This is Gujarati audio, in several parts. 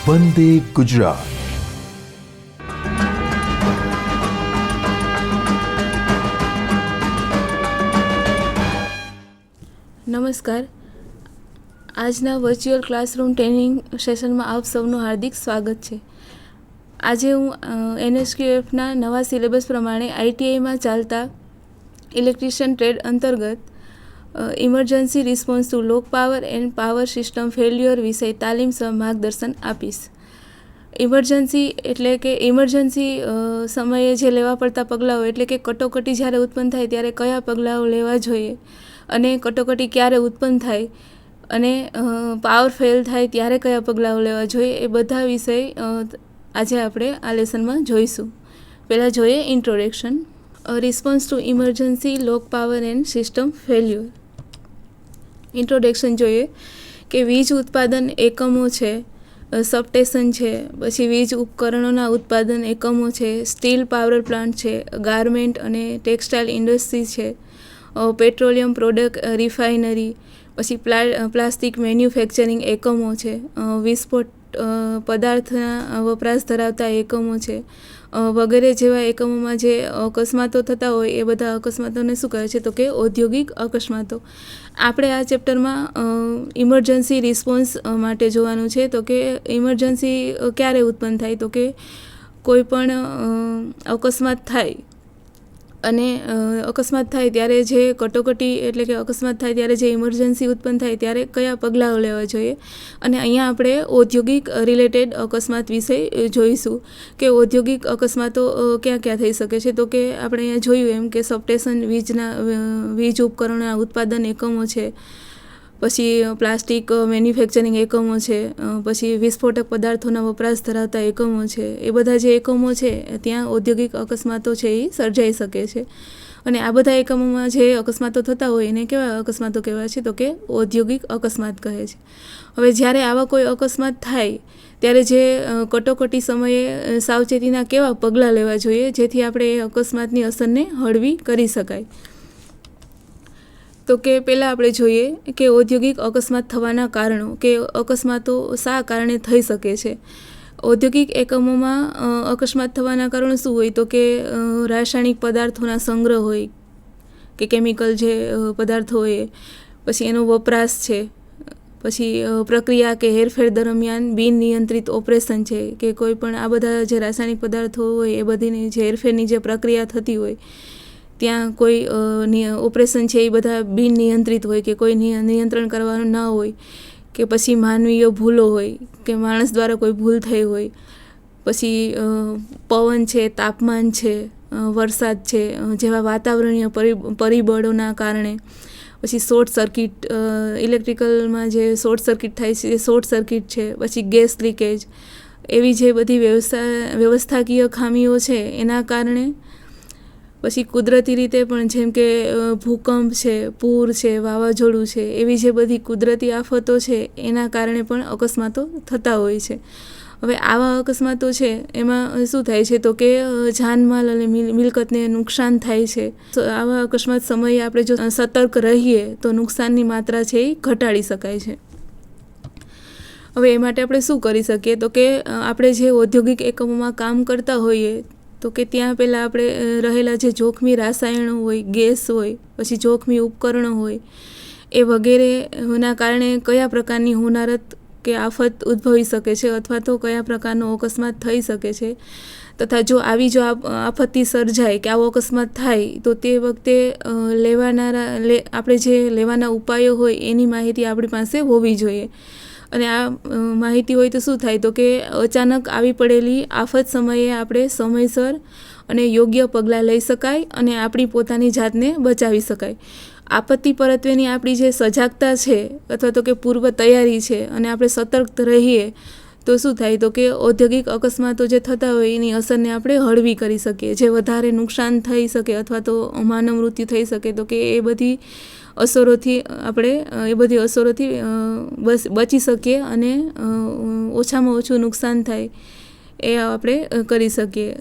વંદે ગુજરાત. નમસ્કાર. આજના વર્ચ્યુઅલ ક્લાસરૂમ ટ્રેનિંગ સેશનમાં આપ સૌનું હાર્દિક સ્વાગત છે. આજે હું NSQFના નવા સિલેબસ પ્રમાણે ITIમાં ચાલતા ઇલેક્ટ્રિશિયન ટ્રેડ અંતર્ગત emergency response to low power end power system failure વિષય તાલીમ સહ માર્ગદર્શન આપીશ. ઇમરજન્સી એટલે કે ઇમરજન્સી સમયે જે લેવા પડતા પગલાઓ એટલે કે કટોકટી જ્યારે ઉત્પન્ન થાય ત્યારે કયા પગલાઓ લેવા જોઈએ અને કટોકટી ક્યારે ઉત્પન્ન થાય અને પાવર ફેલ થાય ત્યારે કયા પગલાઓ લેવા જોઈએ એ બધા વિષય આજે આપણે આ લેસનમાં જોઈશું. પહેલાં જોઈએ introduction. Response to emergency low power and system failure. Introduction જોઈએ કે વીજ ઉત્પાદન એકમો છે, સબસ્ટેશન છે, પછી વીજ ઉપકરણોના ઉત્પાદન એકમો છે, સ્ટીલ પાવર પ્લાન્ટ છે, ગાર્મેન્ટ અને ટેક્સટાઇલ ઇન્ડસ્ટ્રી છે, પેટ્રોલિયમ પ્રોડક્ટ રિફાઇનરી, પછી પ્લાસ્ટિક મેન્યુફેક્ચરિંગ એકમો છે, વિસ્ફોટ પદાર્થના વપરાશ ધરાવતા એકમો છે વગેરે જેવા એકમોમાં જે અકસ્માતો થતા હોય એ બધા અકસ્માતોને શું કહે છે તો કે ઔદ્યોગિક અકસ્માતો. આપણે આ ચેપ્ટરમાં ઇમરજન્સી રિસ્પોન્સ માટે જોવાનું છે. તો કે ઇમરજન્સી ક્યારે ઉત્પન્ન થાય તો કે કોઈ પણ અકસ્માત થાય અને અકસ્માત થાય ત્યારે જે કટોકટી એટલે કે અકસ્માત થાય ત્યારે જે ઇમરજન્સી ઉત્પન્ન થાય ત્યારે કયા પગલાઓ લેવા જોઈએ. અને અહીંયા આપણે ઔદ્યોગિક રિલેટેડ અકસ્માત વિશે જોઈશું કે ઔદ્યોગિક અકસ્માતો ક્યાં ક્યાં થઈ શકે છે. તો કે આપણે અહીંયા જોયું એમ કે સબસ્ટેશન વીજ ઉપકરણોના ઉત્પાદન એકમો છે, પછી પ્લાસ્ટિક મેન્યુફેક્ચરિંગ એકમો છે, પછી વિસ્ફોટક પદાર્થોના વપરાશ ધરાવતા એકમો છે. એ બધા જે એકમો છે ત્યાં ઔદ્યોગિક અકસ્માતો છે એ સર્જાઈ શકે છે. અને આ બધા એકમોમાં જે અકસ્માતો થતા હોય એને કેવા અકસ્માતો કહેવાય છે તો કે ઔદ્યોગિક અકસ્માત કહે છે. હવે જ્યારે આવા કોઈ અકસ્માત થાય ત્યારે જે કટોકટી સમયે સાવચેતીના કેવા પગલાં લેવા જોઈએ જેથી આપણે એ અકસ્માતની અસરને હળવી કરી શકાય. તો કે પહેલાં આપણે જોઈએ કે ઔદ્યોગિક અકસ્માત થવાના કારણો કે અકસ્માતો શા કારણે થઈ શકે છે. ઔદ્યોગિક એકમોમાં અકસ્માત થવાના કારણો શું હોય તો કે રાસાયણિક પદાર્થોના સંગ્રહ હોય કે કેમિકલ જે પદાર્થો હોય, પછી એનો વપરાશ છે, પછી પ્રક્રિયા કે હેરફેર દરમિયાન બિનનિયંત્રિત ઓપરેશન છે કે કોઈ પણ આ બધા જે રાસાયણિક પદાર્થો હોય એ બધીની જે હેરફેરની જે પ્રક્રિયા થતી હોય ત્યાં કોઈ ઓપરેશન છે એ બધા બિનનિયંત્રિત હોય કે કોઈ નિયંત્રણ કરવાનું ના હોય, કે પછી માનવીય ભૂલો હોય કે માણસ દ્વારા કોઈ ભૂલ થઈ હોય, પછી પવન છે, તાપમાન છે, વરસાદ છે જેવા વાતાવરણીય પરિબળોના કારણે, પછી શોર્ટ સર્કિટ ઇલેક્ટ્રિકલમાં જે શોર્ટ સર્કિટ થાય છે એ શોર્ટ સર્કિટ છે, પછી ગેસ લીકેજ, એવી જે બધી વ્યવસ્થાકીય ખામીઓ છે એના કારણે, પછી કુદરતી રીતે પણ જેમ કે ભૂકંપ છે, પૂર છે, વાવાઝોડું છે, એવી જે બધી કુદરતી આફતો છે એના કારણે પણ અકસ્માતો થતા હોય છે. હવે આવા અકસ્માતો છે એમાં શું થાય છે તો કે જાનમાલ અને મિલકતને નુકસાન થાય છે. તો આવા અકસ્માત સમયે આપણે જો સતર્ક રહીએ તો નુકસાનની માત્રા છે એ ઘટાડી શકાય છે. હવે એ માટે આપણે શું કરી શકીએ તો કે આપણે જે ઔદ્યોગિક એકમોમાં કામ કરતા હોઈએ તો કે ત્યાં પહેલાં આપણે રહેલા જે જોખમી રસાયણો હોય, ગેસ હોય, પછી જોખમી ઉપકરણો હોય એ વગેરેના કારણે કયા પ્રકારની હોનારત કે આફત ઉદ્ભવી શકે છે અથવા તો કયા પ્રકારનો અકસ્માત થઈ શકે છે, તથા જો આવી જો આપત્તિ સર્જાય કે આવો અકસ્માત થાય તો તે વખતે આપણે જે લેવાના ઉપાયો હોય એની માહિતી આપણી પાસે હોવી જોઈએ. અને આ માહિતી હોય તો શું થાય તો કે અચાનક આવી પડેલી આફત સમયે આપણે સમયસર અને યોગ્ય પગલાં લઈ શકાય અને આપણી પોતાની જાતને બચાવી શકાય. આપત્તિ પરત્વેની આપણી જે સજાગતા છે અથવા તો કે પૂર્વ તૈયારી છે અને આપણે સતર્ક રહીએ તો શું થાય તો કે ઔદ્યોગિક અકસ્માતો જે થતા હોય એની અસરને આપણે હળવી કરી શકીએ. જે વધારે નુકસાન થઈ શકે અથવા તો માનવ મૃત્યુ થઈ શકે તો કે એ બધી અસરોથી બચી શકીએ અને ઓછામાં ઓછું નુકસાન થાય એ આપણે કરી શકીએ.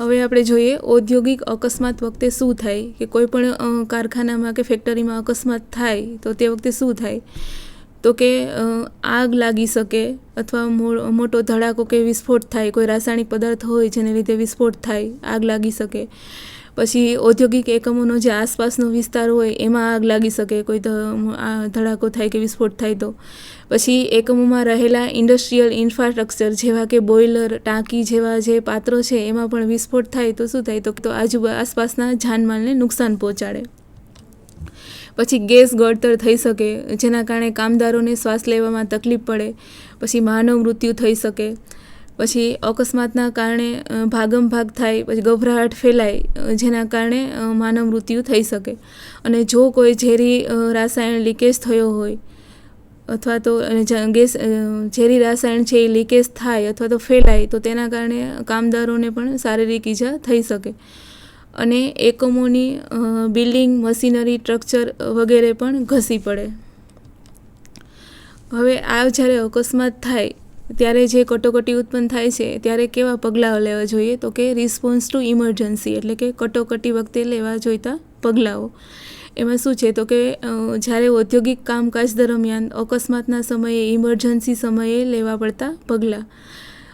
હવે આપણે જોઈએ ઔદ્યોગિક અકસ્માત વખતે શું થાય કે કોઈ પણ કારખાનામાં કે ફેક્ટરીમાં અકસ્માત થાય તો તે વખતે શું થાય. તો કે આગ લાગી શકે અથવા મોટો ધડાકો કે વિસ્ફોટ થાય, કોઈ રાસાયણિક પદાર્થ હોય જેને લીધે વિસ્ફોટ થાય, આગ લાગી શકે. પછી ઔદ્યોગિક એકમોનો જે આસપાસનો વિસ્તાર હોય એમાં આગ લાગી શકે, કોઈ ધડાકો થાય કે વિસ્ફોટ થાય તો. પછી એકમોમાં રહેલા ઇન્ડસ્ટ્રીયલ ઇન્ફ્રાસ્ટ્રક્ચર જેવા કે બોઇલર, ટાંકી જેવા જે પાત્રો છે એમાં પણ વિસ્ફોટ થાય તો શું થાય, તો આસપાસના જાનમાલને નુકસાન પહોંચાડે. પછી ગેસ ગળતર થઈ શકે જેના કારણે કામદારોને શ્વાસ લેવામાં તકલીફ પડે. પછી માનવ મૃત્યુ થઈ શકે. પછી અકસ્માતના કારણે ભાગમ ભાગ થાય, પછી ગભરાટ ફેલાય જેના કારણે માનવ મૃત્યુ થઈ શકે. અને જો કોઈ ઝેરી રાસાયણ લીકેજ થયો હોય અથવા તો ગેસ ઝેરી રાસાયણ છે એ લીકેજ થાય અથવા તો ફેલાય તો તેના કારણે કામદારોને પણ શારીરિક ઈજા થઈ શકે. અને એકમોની બિલ્ડિંગ, મશીનરી, સ્ટ્રક્ચર વગેરે પણ ઘસી પડે. હવે આ જ્યારે અકસ્માત થાય ત્યારે જે કટોકટી ઉત્પન્ન થાય છે ત્યારે કેવા પગલાઓ લેવા જોઈએ, તો કે રિસ્પોન્સ ટુ ઇમરજન્સી, એટલે કે કટોકટી વખતે લેવા જોઈતા પગલાઓ. એમાં શું છે તો કે જ્યારે ઔદ્યોગિક કામકાજ દરમિયાન અકસ્માતના સમયે, ઇમરજન્સી સમયે લેવા પડતા પગલાં.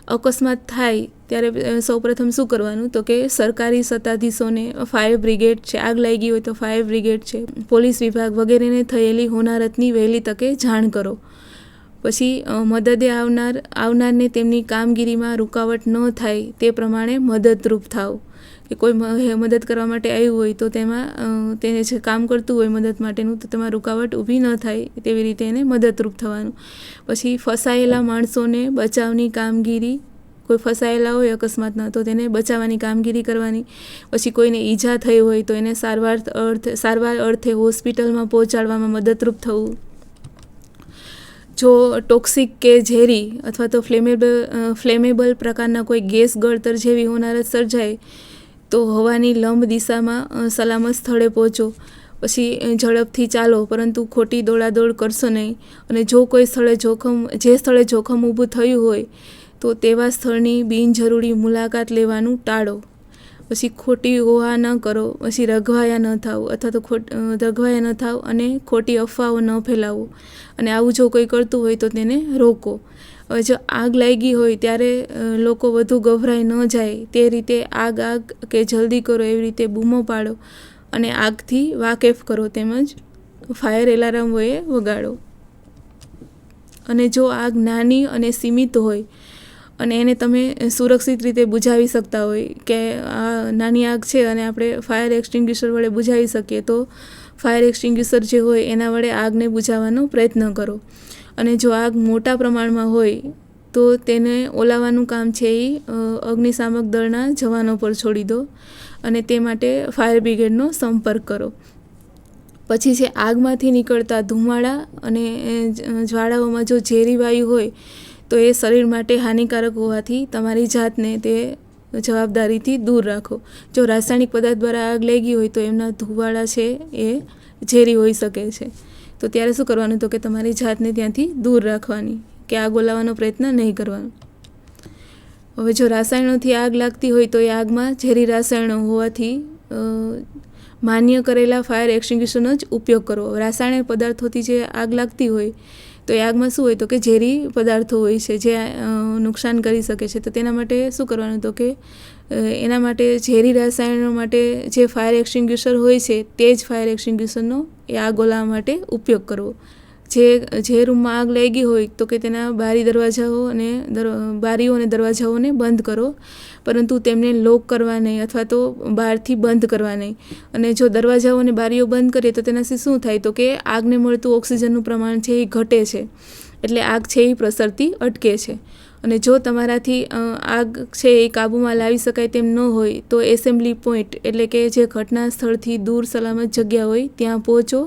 અકસ્માત થાય ત્યારે સૌપ્રથમ શું કરવાનું, તો કે સરકારી સત્તાધીશોને, ફાયર બ્રિગેડ છે, આગ લાગી હોય તો ફાયર બ્રિગેડ છે, પોલીસ વિભાગ વગેરેને થયેલી હોનારતની વહેલી તકે જાણ કરો. પછી મદદે આવનારને તેમની કામગીરીમાં રૂકાવટ ન થાય તે પ્રમાણે મદદરૂપ થાવ. કે કોઈ મદદ કરવા માટે આવ્યું હોય તો તેમાં તેને જે કામ કરતું હોય મદદ માટેનું, તો તેમાં રૂકાવટ ઊભી ન થાય તેવી રીતે એને મદદરૂપ થવાનું. પછી ફસાયેલા માણસોને બચાવની કામગીરી, કોઈ ફસાયેલા હોય અકસ્માતના તો તેને બચાવવાની કામગીરી કરવાની. પછી કોઈને ઈજા થઈ હોય તો એને સારવાર અર્થે હોસ્પિટલમાં પહોંચાડવામાં મદદરૂપ થવું. જો ટોક્સિક કે ઝેરી અથવા તો ફ્લેમેબલ પ્રકારના કોઈ ગેસ ગળતર જેવી હોનારત સર્જાય તો હવાની લંબ દિશામાં સલામત સ્થળે પહોંચો. પછી ઝડપથી ચાલો, પરંતુ ખોટી દોડાદોડ કરશો નહીં. અને જો કોઈ સ્થળે જોખમ ઊભું થયું હોય તો તેવા સ્થળની બિનજરૂરી મુલાકાત લેવાનું ટાળો. પછી ખોટી હોવા ન કરો, પછી રઘવાયા ન થાવ અને ખોટી અફવાઓ ન ફેલાવો. અને આવું જો કોઈ કરતું હોય તો તેને રોકો. હવે જો આગ લાગી હોય ત્યારે લોકો વધુ ગભરાઈ ન જાય તે રીતે આગ કે જલ્દી કરો એવી રીતે બૂમો પાડો અને આગથી વાકેફ કરો, તેમજ ફાયર એલાર્મ વગાડો. અને જો આગ નાની અને સીમિત હોય અને એને તમે સુરક્ષિત રીતે બુઝાવી શકતા હોય કે આ નાની આગ છે અને આપણે ફાયર એક્સટિંગ્યુશર વડે બુઝાવી શકીએ તો ફાયર એક્સટિંગ્યુશર જે હોય એના વડે આગને બુઝાવવાનો પ્રયત્ન કરો. અને જો આગ મોટા પ્રમાણમાં હોય તો તેને ઓલાવવાનું કામ છે એ અગ્નિશામક દળના જવાનો પર છોડી દો અને તે માટે ફાયર બ્રિગેડનો સંપર્ક કરો. પછી છે આગમાંથી નીકળતા ધુમાડા અને જ્વાળાઓમાં જો ઝેરી વાયુ હોય તો એ શરીર માટે હાનિકારક હોવાથી તમારી જાતને તે જવાબદારીથી દૂર રાખો. જો રાસાયણિક પદાર્થ દ્વારા આગ લાગી હોય તો એમના ધુવાડા છે એ ઝેરી હોઈ શકે છે. તો ત્યારે શું કરવાનું, તો કે તમારી જાતને ત્યાંથી દૂર રાખવાની, કે આગ ઓલાવવાનો પ્રયત્ન નહીં કરવાનો. હવે જો રાસાયણોથી આગ લાગતી હોય તો એ આગમાં ઝેરી રસાયણો હોવાથી માન્ય કરેલા ફાયર એક્સટિંગ્યુશરનો જ ઉપયોગ કરવો. રાસાયણિક પદાર્થોથી જે આગ લાગતી હોય તો એ આગમાં શું હોય, તો કે ઝેરી પદાર્થો હોય છે જે નુકસાન કરી શકે છે. તો તેના માટે શું કરવાનું, તો કે એના માટે ઝેરી રસાયણો માટે જે ફાયર એક્સટિંગ્યુશર હોય છે તે જ ફાયર એક્સટિંગ્યુશરનો એ આગ ઓલાવવા માટે ઉપયોગ કરવો. જે રૂમમાં આગ લાગી હોય તો કે તેના બારીઓ અને દરવાજાઓને બંધ કરો, પરંતુ તેમને લોક કરવા નહીં અથવા તો બહારથી બંધ કરવા નહીં. અને જો દરવાજાઓ અને બારીઓ બંધ કરીએ તો તેનાથી શું થાય, તો કે આગને મળતું ઓક્સિજનનું પ્રમાણ છે એ ઘટે છે, એટલે આગ છે એ પ્રસરતી અટકે છે. અને જો તમારાથી આગ છે એ કાબૂમાં લાવી શકાય તેમ ન હોય તો એસેમ્બલી પોઈન્ટ, એટલે કે જે ઘટના સ્થળથી દૂર સલામત જગ્યા હોય ત્યાં પહોંચો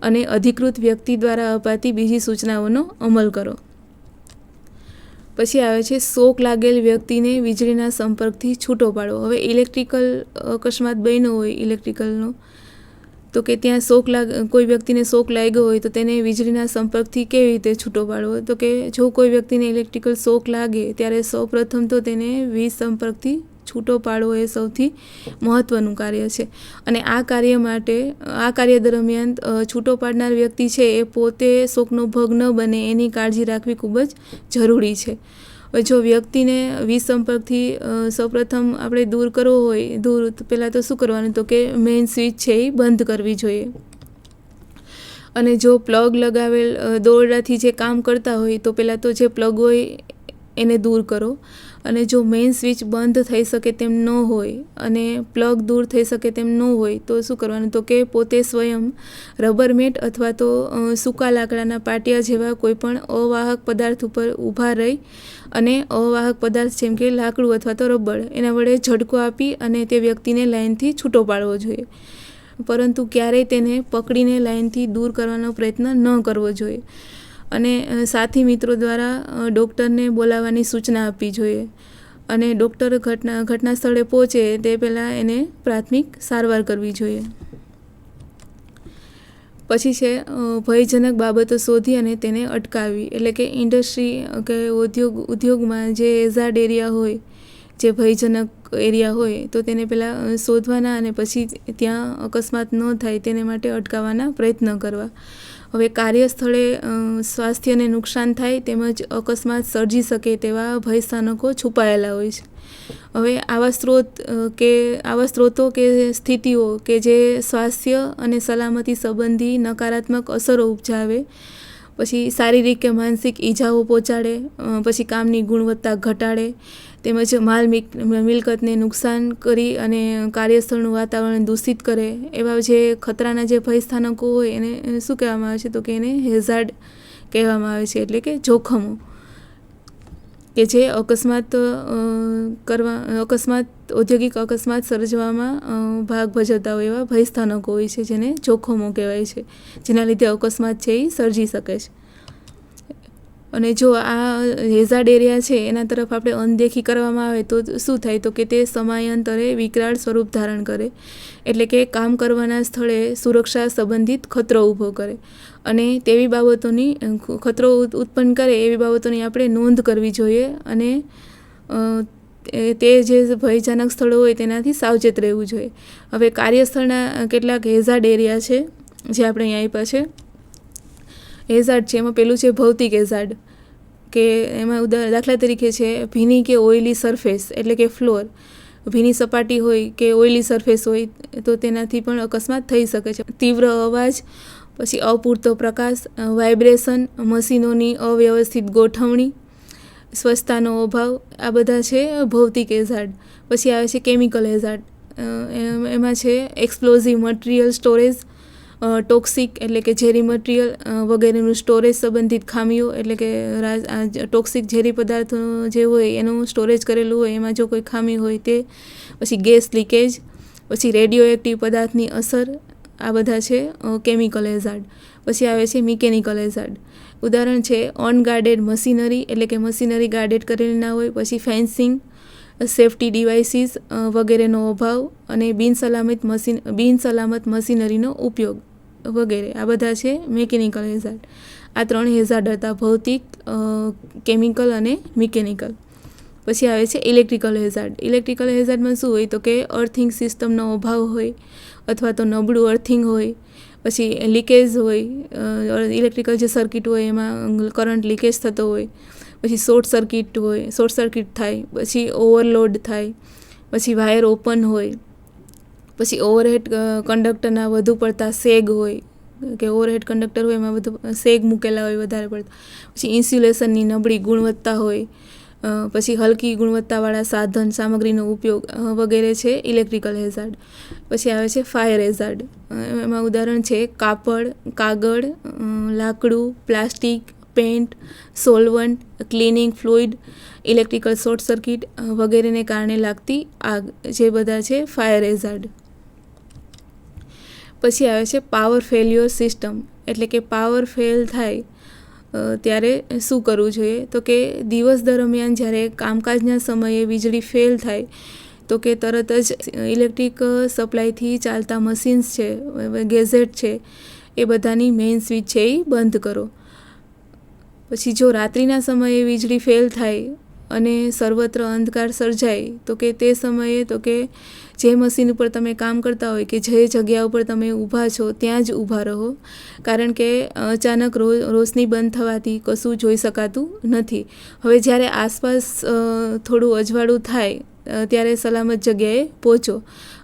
અને અધિકૃત વ્યક્તિ દ્વારા અપાતી બીજી સૂચનાઓનો અમલ કરો. પછી આવે છે શોક લાગેલ વ્યક્તિને વીજળીના સંપર્કથી છૂટો પાડવો. હવે ઇલેક્ટ્રિકલ અકસ્માત બન્યો હોય ઇલેક્ટ્રિકલનો, તો કે ત્યાં કોઈ વ્યક્તિને શોક લાગ્યો હોય તો તેને વીજળીના સંપર્કથી કેવી રીતે છૂટો પાડવો, તો કે જો કોઈ વ્યક્તિને ઇલેક્ટ્રિકલ શોક લાગે ત્યારે સૌપ્રથમ તો તેને વીજ સંપર્કથી છૂટો પાડવો એ સૌથી મહત્ત્વનું કાર્ય છે. અને આ કાર્ય દરમિયાન છૂટો પાડનાર વ્યક્તિ છે એ પોતે શોકનો ભોગ ન બને એની કાળજી રાખવી ખૂબ જ જરૂરી છે. જો વ્યક્તિને વિસંપર્કથી સૌપ્રથમ આપણે દૂર કરવો હોય, પહેલાં તો શું કરવાનું, તો કે મેઇન સ્વિચ છે એ બંધ કરવી જોઈએ. અને જો પ્લગ લગાવેલ દોરડાથી જે કામ કરતા હોય તો પહેલાં તો જે પ્લગ હોય એને દૂર કરો. અને જો મેઇન સ્વિચ બંધ થઈ શકે તેમ ન હોય અને પ્લગ દૂર થઈ શકે તેમ ન હોય તો શું કરવાનું, તો કે પોતે સ્વયં રબર મેટ અથવા તો સૂકા લાકડાના પાટિયા જેવા કોઈપણ અવાહક પદાર્થ ઉપર ઊભા રહી અને અવાહક પદાર્થ જેમ કે લાકડું અથવા તો રબર એના વડે ઝટકો આપી અને તે વ્યક્તિને લાઇનથી છૂટો પાડવો જોઈએ. પરંતુ ક્યારેય તેને પકડીને લાઇનથી દૂર કરવાનો પ્રયત્ન ન કરવો જોઈએ. અને સાથી મિત્રો દ્વારા ડૉક્ટરને બોલાવવાની સૂચના આપવી જોઈએ. અને ડૉક્ટર ઘટના સ્થળે પહોંચે તે પહેલાં એને પ્રાથમિક સારવાર કરવી જોઈએ. પછી છે ભયજનક બાબતો શોધી અને તેને અટકાવવી. એટલે કે ઇન્ડસ્ટ્રી કે ઉદ્યોગમાં જે હેઝાર્ડ એરિયા હોય, જે ભયજનક એરિયા હોય તો તેને પહેલાં શોધવાના અને પછી ત્યાં અકસ્માત ન થાય તેને માટે અટકાવવાના પ્રયત્ન કરવા. હવે કાર્યસ્થળે સ્વાસ્થ્યને નુકસાન થાય તેમજ અકસ્માત સર્જી શકે તેવા ભયસ્થાનકો છુપાયેલા હોય છે. હવે આવા સ્ત્રોતો કે સ્થિતિઓ કે જે સ્વાસ્થ્ય અને સલામતી સંબંધી નકારાત્મક અસરો ઉપજાવે, પછી શારીરિક કે માનસિક ઈજાઓ પહોંચાડે, પછી કામની ગુણવત્તા ઘટાડે, તેમજ મિલકતને નુકસાન કરી અને કાર્યસ્થળનું વાતાવરણ દૂષિત કરે, એવા જે ખતરાના જે ભયસ્થાનકો હોય એને શું કહેવામાં આવે છે, તો કે એને હેઝાર્ડ કહેવામાં આવે છે. એટલે કે જોખમો કે જે ઔદ્યોગિક અકસ્માત સર્જવામાં ભાગ ભજવતા હોય એવા ભયસ્થાનકો હોય છે, જેને જોખમો કહેવાય છે, જેના લીધે અકસ્માત છે એ સર્જી શકે છે. અને જો આ હેઝાર્ડ એરિયા છે એના તરફ આપણે અનદેખી કરવામાં આવે તો શું થાય, તો કે તે સમયાંતરે વિકરાળ સ્વરૂપ ધારણ કરે. એટલે કે કામ કરવાના સ્થળે સુરક્ષા સંબંધિત ખતરો ઊભો કરે અને તેવી બાબતોની ખતરો ઉત્પન્ન કરે એવી બાબતોની આપણે નોંધ કરવી જોઈએ. અને તે જે ભયજનક સ્થળો હોય તેનાથી સાવચેત રહેવું જોઈએ. હવે કાર્યસ્થળના કેટલાક હેઝાર્ડ એરિયા છે જે આપણે અહીં આપ્યા છે. હેઝાર્ડ છે એમાં પેલું છે ભૌતિક હેઝાર્ડ, કે એમાં દાખલા તરીકે છે ભીની કે ઓઇલી સરફેસ, એટલે કે ફ્લોર. ભીની સપાટી હોય કે ઓઇલી સરફેસ હોય તો તેનાથી પણ અકસ્માત થઈ શકે છે. તીવ્ર અવાજ, પછી અપૂરતો પ્રકાશ, વાઇબ્રેશન, મશીનોની અવ્યવસ્થિત ગોઠવણી, સ્વચ્છતાનો અભાવ, આ બધા છે ભૌતિક હેઝાર્ડ. પછી આવે છે કેમિકલ હેઝાર્ડ. એમાં છે એક્સપ્લોઝિવ મટીરિયલ સ્ટોરેજ, ટોક્સિક એટલે કે ઝેરી મટીરિયલ વગેરેનું સ્ટોરેજ સંબંધિત ખામીઓ, એટલે કે ટોક્સિક ઝેરી પદાર્થો જે હોય એનું સ્ટોરેજ કરેલું હોય એમાં જો કોઈ ખામી હોય તે. પછી ગેસ લીકેજ, પછી રેડિયો એક્ટિવ પદાર્થની અસર, આ બધા છે કેમિકલ હેઝાર્ડ. પછી આવે છે મિકેનિકલ હેઝાર્ડ. ઉદાહરણ છે અનગાર્ડેડ મશીનરી, એટલે કે મશીનરી ગાર્ડેડ કરેલી ના હોય, પછી ફેન્સિંગ, સેફ્ટી ડિવાઇસીસ વગેરેનો અભાવ અને બિનસલામત મશીનરીનો ઉપયોગ વગેરે, આ બધા છે મિકેનિકલ હેઝાર્ડ. આ 3 હેઝાર્ડ હતા, ભૌતિક, કેમિકલ અને મિકેનિકલ. પછી આવે છે ઇલેક્ટ્રિકલ હેઝાર્ડ. ઇલેક્ટ્રિકલ હેઝાર્ડમાં શું હોય, તો કે અર્થિંગ સિસ્ટમનો અભાવ હોય અથવા તો નબળું અર્થિંગ હોય, પછી લીકેજ હોય, ઇલેક્ટ્રિકલ જે સર્કિટ હોય એમાં કરંટ લીકેજ થતો હોય, પછી શોર્ટ સર્કિટ થાય, પછી ઓવરલોડ થાય, પછી વાયર ઓપન હોય, પછી ઓવરહેડ કંડક્ટરના વધુ પડતા સેગ હોય, કે ઓવરહેડ કંડક્ટર હોય એમાં વધુ સેગ મૂકેલા હોય વધારે પડતા, પછી ઇન્સ્યુલેશનની નબળી ગુણવત્તા હોય, પછી હલકી ગુણવત્તાવાળા સાધન સામગ્રીનો ઉપયોગ વગેરે છે ઇલેક્ટ્રિકલ હેઝાર્ડ. પછી આવે છે ફાયર હેઝાર્ડ. એમાં ઉદાહરણ છે કાપડ, કાગળ, લાકડું, plastic, pant, solvent, cleaning fluid, electrical short circuit વગેરેને કારણે લાગતી આગ, જે બધા છે ફાયર હેઝાર્ડ. પછી આવે છે પાવર ફેલ્યોર સિસ્ટમ, એટલે કે પાવર ફેલ થાય ત્યારે શું કરવું જોઈએ, તો કે દિવસ દરમિયાન જ્યારે કામકાજના સમયે વીજળી ફેલ થાય તો કે તરત જ ઇલેક્ટ્રિક સપ્લાયથી ચાલતા મશીન્સ છે, ગેઝેટ છે, એ બધાની મેઇન સ્વિચ છે એ બંધ કરો. પછી જો રાત્રિના સમયે વીજળી ફેલ થાય અને સર્વત્ર અંધકાર સર્જાય તો કે તે સમયે તો કે જે મશીન ઉપર તમે કામ કરતા હોય કે જે જગ્યા ઉપર તમે ઊભા છો ત્યાં જ ઊભા રહો, કારણ કે અચાનક રોશની બંધ થવાથી કશું જોઈ શકાતું નથી. હવે જ્યારે આસપાસ થોડું અજવાળું થાય ત્યારે સલામત જગ્યાએ પહોંચો,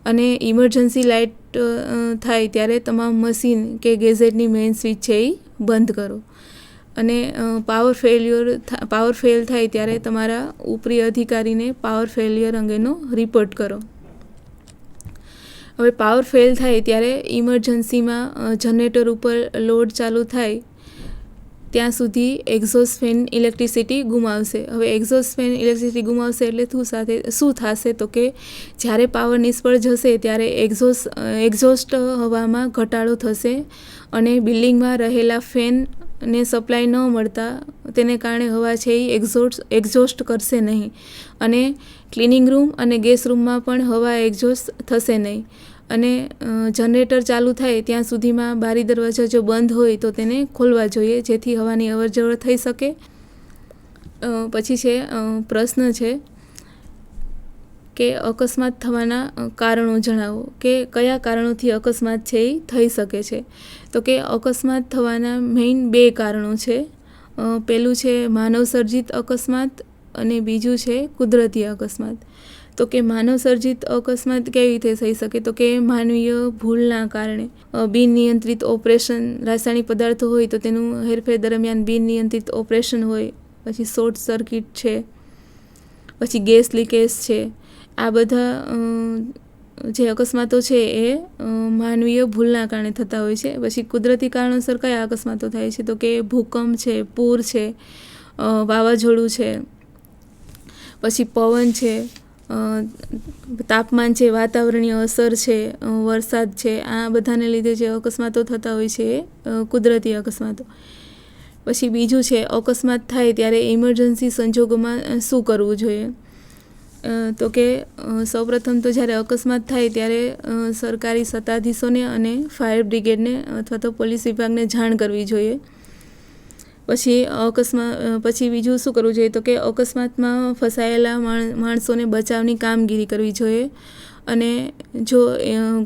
અને ઇમરજન્સી લાઇટ થાય ત્યારે તમામ મશીન કે ગેઝેટની મેઇન સ્વિચ છે એ બંધ કરો. અને પાવર ફેલ થાય ત્યારે તમારા ઉપરી અધિકારીને પાવર ફેલિયર અંગેનો રિપોર્ટ કરો. હવે પાવર ફેલ થાય ત્યારે ઇમરજન્સીમાં જનરેટર ઉપર લોડ ચાલુ થાય ત્યાં સુધી એક્ઝોસ્ટ ફેન ઇલેક્ટ્રિસિટી ગુમાવશે. હવે એક્ઝોસ્ટ ફેન ઇલેક્ટ્રિસિટી ગુમાવશે એટલે શું થશે તો કે જ્યારે પાવર નિષ્ફળ જશે ત્યારે એક્ઝોસ્ટ હવામાં ઘટાડો થશે અને બિલ્ડિંગમાં રહેલા ફેનને સપ્લાય ન મળતા તેને કારણે હવા છે એ એક્ઝોસ્ટ કરશે નહીં, અને ક્લિનિંગ રૂમ અને ગેસ રૂમમાં પણ હવા એક્ઝોસ્ટ થશે નહીં. અને જનરેટર ચાલુ થાય ત્યાં સુધીમાં બારી દરવાજા જો બંધ હોય તો તેને ખોલવા જોઈએ, જેથી હવાની અવરજવર થઈ શકે. પછી છે પ્રશ્ન છે કે અકસ્માત થવાના કારણો જણાવો, કે કયા કારણોથી અકસ્માત છે એ થઈ શકે છે. તો કે અકસ્માત થવાના મેઇન 2 કારણો છે. પહેલું છે માનવસર્જિત અકસ્માત અને બીજું છે કુદરતી અકસ્માત. તો કે માનવસર્જિત અકસ્માત કેવી રીતે થઈ શકે તો કે માનવીય ભૂલના કારણે બિનનિયંત્રિત ઓપરેશન, રાસાયણિક પદાર્થો હોય તો તેનું હેરફેર દરમિયાન બિનનિયંત્રિત ઓપરેશન હોય, પછી શોર્ટ સર્કિટ છે, પછી ગેસ લીકેજ છે. આ બધા જે અકસ્માતો છે એ માનવીય ભૂલના કારણે થતા હોય છે. પછી કુદરતી કારણોસર કયા અકસ્માતો થાય છે તો કે ભૂકંપ છે, પૂર છે, વાવાઝોડું છે, પછી પવન છે, તાપમાન છે, વાતાવરણીય અસર છે, વરસાદ છે. આ બધાને લીધે જે અકસ્માતો થતા હોય છે એ કુદરતી અકસ્માતો. પછી બીજું છે અકસ્માત થાય ત્યારે ઇમરજન્સી સંજોગોમાં શું કરવું જોઈએ. તો કે સૌપ્રથમ તો જ્યારે અકસ્માત થાય ત્યારે સરકારી સત્તાધીશોને અને ફાયર બ્રિગેડને અથવા તો પોલીસ વિભાગને જાણ કરવી જોઈએ. પછી બીજું શું કરવું જોઈએ તો કે અકસ્માતમાં ફસાયેલા માણસોને બચાવની કામગીરી કરવી જોઈએ. અને જો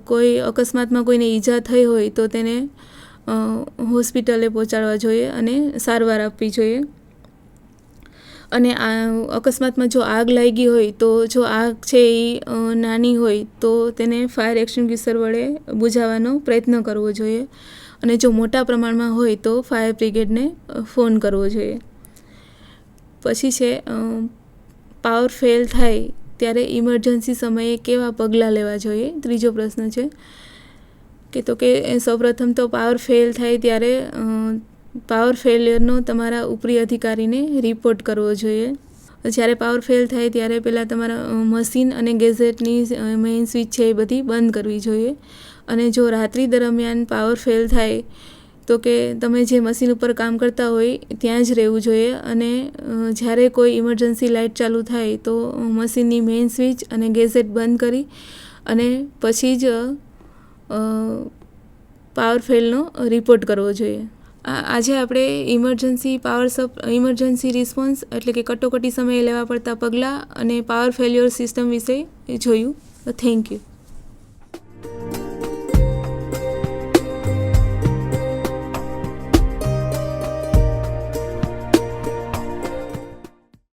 કોઈ અકસ્માતમાં કોઈને ઈજા થઈ હોય તો તેને હોસ્પિટલે પહોંચાડવા જોઈએ અને સારવાર આપવી જોઈએ. અને આ અકસ્માતમાં જો આગ લાગી હોય તો જો આગ છે એ નાની હોય તો તેને ફાયર એક્સટિંગ્વિશર વડે બુઝાવવાનો પ્રયત્ન કરવો જોઈએ. અને જો મોટા પ્રમાણમાં હોય તો ફાયર બ્રિગેડને ફોન કરવો જોઈએ. પછી છે પાવર ફેલ થાય ત્યારે ઇમરજન્સી સમયે કેવા પગલાં લેવા જોઈએ. ત્રીજો પ્રશ્ન છે કે સૌપ્રથમ તો પાવર ફેલ થાય ત્યારે પાવર ફેલિયરનો તમારા ઉપરી અધિકારીને રિપોર્ટ કરવો જોઈએ. જ્યારે પાવર ફેલ થાય ત્યારે પહેલાં તમારા મશીન અને ગેઝેટની મેઇન સ્વિચ છે એ બધી બંધ કરવી જોઈએ. અને જો રાત્રિ દરમિયાન પાવર ફેલ થાય તો કે તમે જે મશીન ઉપર કામ કરતા હોય ત્યાં જ રહેવું જોઈએ. અને જ્યારે કોઈ ઇમરજન્સી લાઇટ ચાલુ થાય તો મશીનની મેઇન સ્વિચ અને ગેઝેટ બંધ કરી અને પછી જ પાવર ફેલનો રિપોર્ટ કરવો જોઈએ. આજે આપણે ઇમરજન્સી રિસ્પોન્સ એટલે કે કટોકટી સમયે લેવા પડતા પગલાં અને પાવર ફેલ્યોર સિસ્ટમ વિશે જોયું. Thank you.